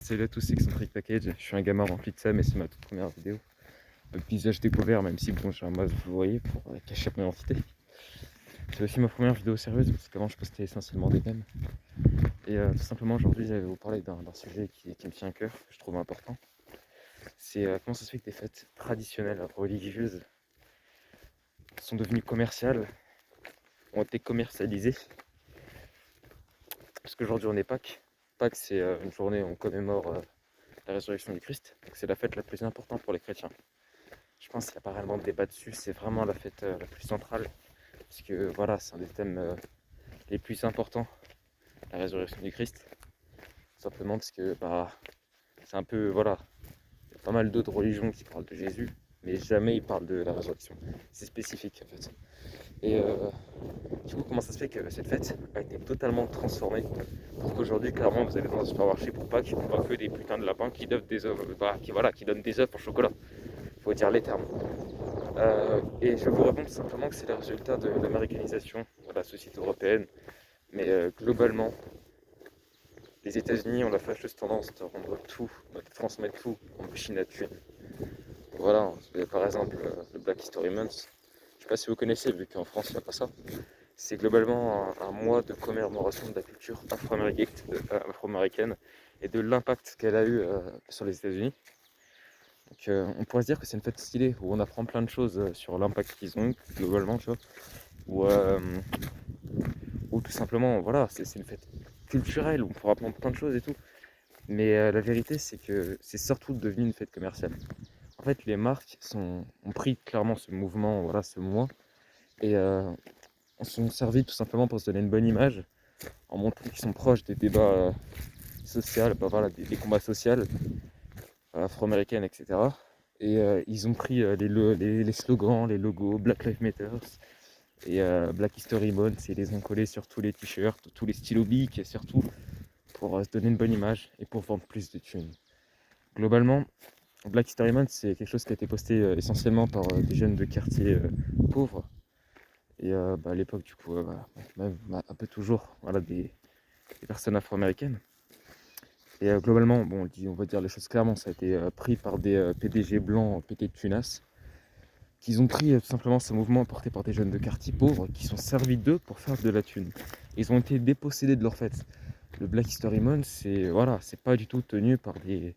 Salut à tous, c'est Eccentric Package. Je suis un gamin rempli de ça, mais c'est ma toute première vidéo. Le visage découvert, même si bon, j'ai un masque, vous voyez, pour cacher mon identité. C'est aussi ma première vidéo sérieuse, parce qu'avant je postais essentiellement des mèmes. Et tout simplement, aujourd'hui, j'allais vous parler d'un sujet qui me tient à cœur, que je trouve important. C'est comment ça se fait que des fêtes traditionnelles, religieuses, sont devenues commerciales, ont été commercialisées. Parce qu'aujourd'hui, on est Pâques. Pâques, c'est une journée où on commémore la résurrection du Christ. Donc c'est la fête la plus importante pour les chrétiens. Je pense qu'il n'y a pas réellement de débat dessus, c'est vraiment la fête la plus centrale, parce que voilà, c'est un des thèmes les plus importants, la résurrection du Christ. Simplement parce que c'est un peu, voilà, il y a pas mal d'autres religions qui parlent de Jésus, mais jamais ils parlent de la résurrection. C'est spécifique en fait. Et du coup, comment ça se fait que cette fête a été totalement transformée pour qu'aujourd'hui, clairement, vous allez dans un supermarché pour Pâques, on voit que des putains de lapins qui donnent des œufs, qui donnent des œufs en chocolat. Faut dire les termes. Et je vous réponds tout simplement que c'est le résultat de l'américanisation de la société européenne. Mais globalement, les États-Unis ont la fâcheuse tendance de rendre tout, de transmettre tout en machine à tuer. Voilà, par exemple, le Black History Month. Je ne sais pas si vous connaissez, vu qu'en France il n'y a pas ça. C'est globalement un mois de commémoration de la culture afro-américaine et de l'impact qu'elle a eu sur les États-Unis. Donc on pourrait se dire que c'est une fête stylée où on apprend plein de choses sur l'impact qu'ils ont eu globalement, tu vois. Ou tout simplement, voilà, c'est une fête culturelle où on pourra apprendre plein de choses et tout. Mais la vérité, c'est que c'est surtout devenu une fête commerciale. En fait, les marques ont pris clairement ce mouvement, voilà, ce mois, et on s'en servi tout simplement pour se donner une bonne image, en montrant qu'ils sont proches des débats sociaux, voilà, des combats sociaux afro-américaines, etc. Et ils ont pris les slogans, les logos, Black Lives Matter et Black History Month, et les ont collés sur tous les t-shirts, tous les stylos bics, et surtout pour se donner une bonne image et pour vendre plus de thunes. Globalement, Black History Month, c'est quelque chose qui a été posté essentiellement par des jeunes de quartiers pauvres. Et à l'époque, du coup, même un peu toujours, voilà, des personnes afro-américaines. Et globalement, bon, on va dire les choses clairement, ça a été pris par des PDG blancs pétés de tunas, qu'ils ont pris tout simplement ce mouvement porté par des jeunes de quartier pauvres qui sont servis d'eux pour faire de la thune. Ils ont été dépossédés de leur fête. Le Black History Month, c'est pas du tout tenu par des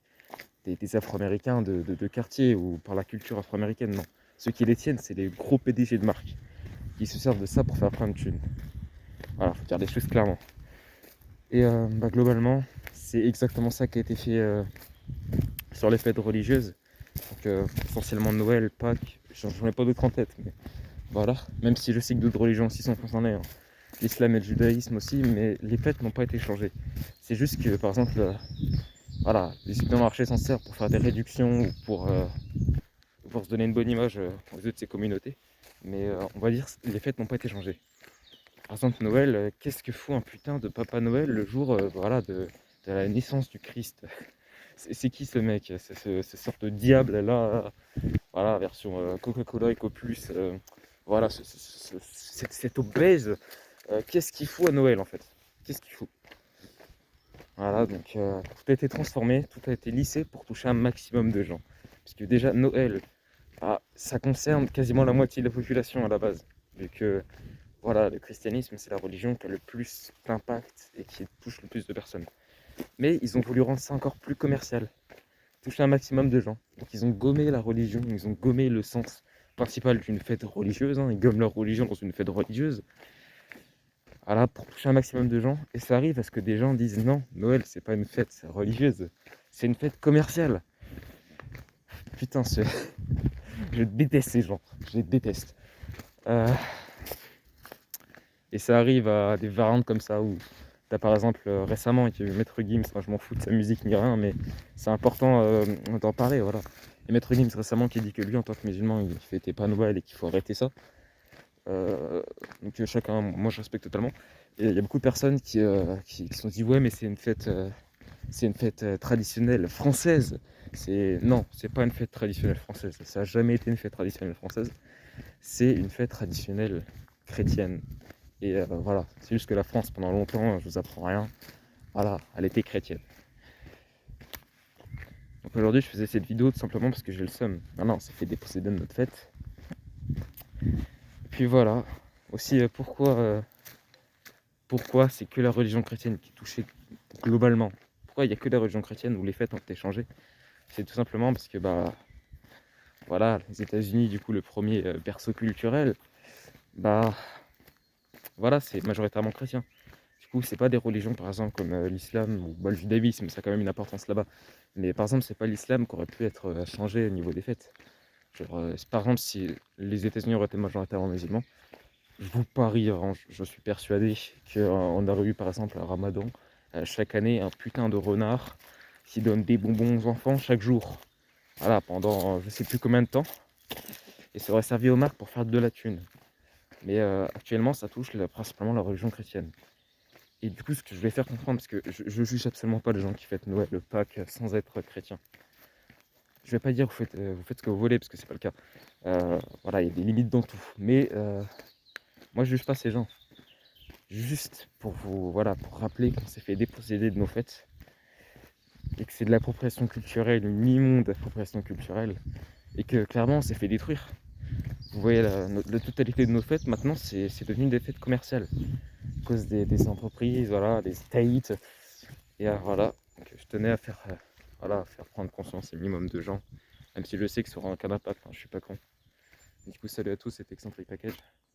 Afro-Américains de quartier ou par la culture afro-américaine, non. Ceux qui les tiennent, c'est les gros PDG de marque qui se servent de ça pour faire plein de thunes. Voilà, faut dire des choses clairement. Et globalement, c'est exactement ça qui a été fait sur les fêtes religieuses. Donc essentiellement Noël, Pâques, j'en ai pas d'autres en tête, mais voilà. Même si je sais que d'autres religions aussi sont concernées, hein. L'islam et le judaïsme aussi, mais les fêtes n'ont pas été changées. C'est juste que par exemple, voilà, les supermarchés s'en servent pour faire des réductions ou pour se donner une bonne image aux yeux de ces communautés. Mais on va dire que les fêtes n'ont pas été changées. Par exemple, Noël, qu'est-ce que fout un putain de Papa Noël le jour voilà, de la naissance du Christ? C'est qui ce mec? C'est ce sorte de diable là, voilà, version Coca-Cola Eco Plus, voilà, cet obèse, qu'est-ce qu'il fout à Noël en fait? Qu'est-ce qu'il fout? Voilà, donc tout a été transformé, tout a été lissé pour toucher un maximum de gens. Parce que déjà, Noël, ça concerne quasiment la moitié de la population à la base. Vu que voilà, le christianisme, c'est la religion qui a le plus d'impact et qui touche le plus de personnes. Mais ils ont voulu rendre ça encore plus commercial, toucher un maximum de gens. Donc ils ont gommé la religion, ils ont gommé le sens principal d'une fête religieuse, hein. Ils gomment leur religion dans une fête religieuse. Voilà, pour toucher un maximum de gens. Et ça arrive à ce que des gens disent non, Noël, c'est pas une fête religieuse, c'est une fête commerciale. Putain, je déteste ces gens, je les déteste. Et ça arrive à des variantes comme ça où t'as par exemple récemment, il y a eu Maître Gims, moi je m'en fous de sa musique ni rien, mais c'est important d'en parler, voilà. Et Maître Gims récemment qui dit que lui en tant que musulman, il fêtait pas Noël et qu'il faut arrêter ça. Donc chacun, moi je respecte totalement. Et il y a beaucoup de personnes qui se sont dit ouais mais c'est une fête traditionnelle française. Non, c'est pas une fête traditionnelle française. Ça a jamais été une fête traditionnelle française. C'est une fête traditionnelle chrétienne. Et voilà, c'est juste que la France pendant longtemps, je vous apprends rien. Voilà, elle était chrétienne. Donc aujourd'hui, je faisais cette vidéo tout simplement parce que j'ai le seum. Maintenant, on s'est fait déposséder de notre fête. Et puis voilà. Aussi, pourquoi c'est que la religion chrétienne qui est touchée globalement? Pourquoi il n'y a que la religion chrétienne où les fêtes ont été changées? C'est tout simplement parce que, bah, voilà, les États-Unis, du coup, le premier berceau culturel, bah, voilà, c'est majoritairement chrétien. Du coup, c'est pas des religions, par exemple, comme l'islam ou bah, le judaïsme, ça a quand même une importance là-bas. Mais par exemple, c'est pas l'islam qui aurait pu être changé au niveau des fêtes. Genre, par exemple, si les États-Unis auraient été majoritairement musulmans, je vous parie, hein, je suis persuadé qu'on aurait eu, par exemple, un ramadan, chaque année, un putain de renard qui donne des bonbons aux enfants chaque jour. Voilà, pendant je sais plus combien de temps. Et ça aurait servi aux marques pour faire de la thune. Mais actuellement, ça touche principalement la religion chrétienne. Et du coup, ce que je vais faire comprendre, parce que je juge absolument pas les gens qui fêtent Noël, le Pâques, sans être chrétien. Je vais pas dire vous faites ce que vous voulez, parce que c'est pas le cas. Voilà, il y a des limites dans tout. Mais moi, je juge pas ces gens. Juste pour vous, voilà, pour rappeler qu'on s'est fait déposséder de nos fêtes et que c'est de l'appropriation culturelle, une immonde appropriation culturelle, et que clairement, on s'est fait détruire. Vous voyez, la totalité de nos fêtes, maintenant, c'est devenu des fêtes commerciales. À cause des entreprises, voilà, des States. Et voilà, donc, je tenais à faire, voilà, à faire prendre conscience un minimum de gens. Même si je sais que ça aura aucun impact, hein, je suis pas con. Du coup, salut à tous, c'était Eccentric Package.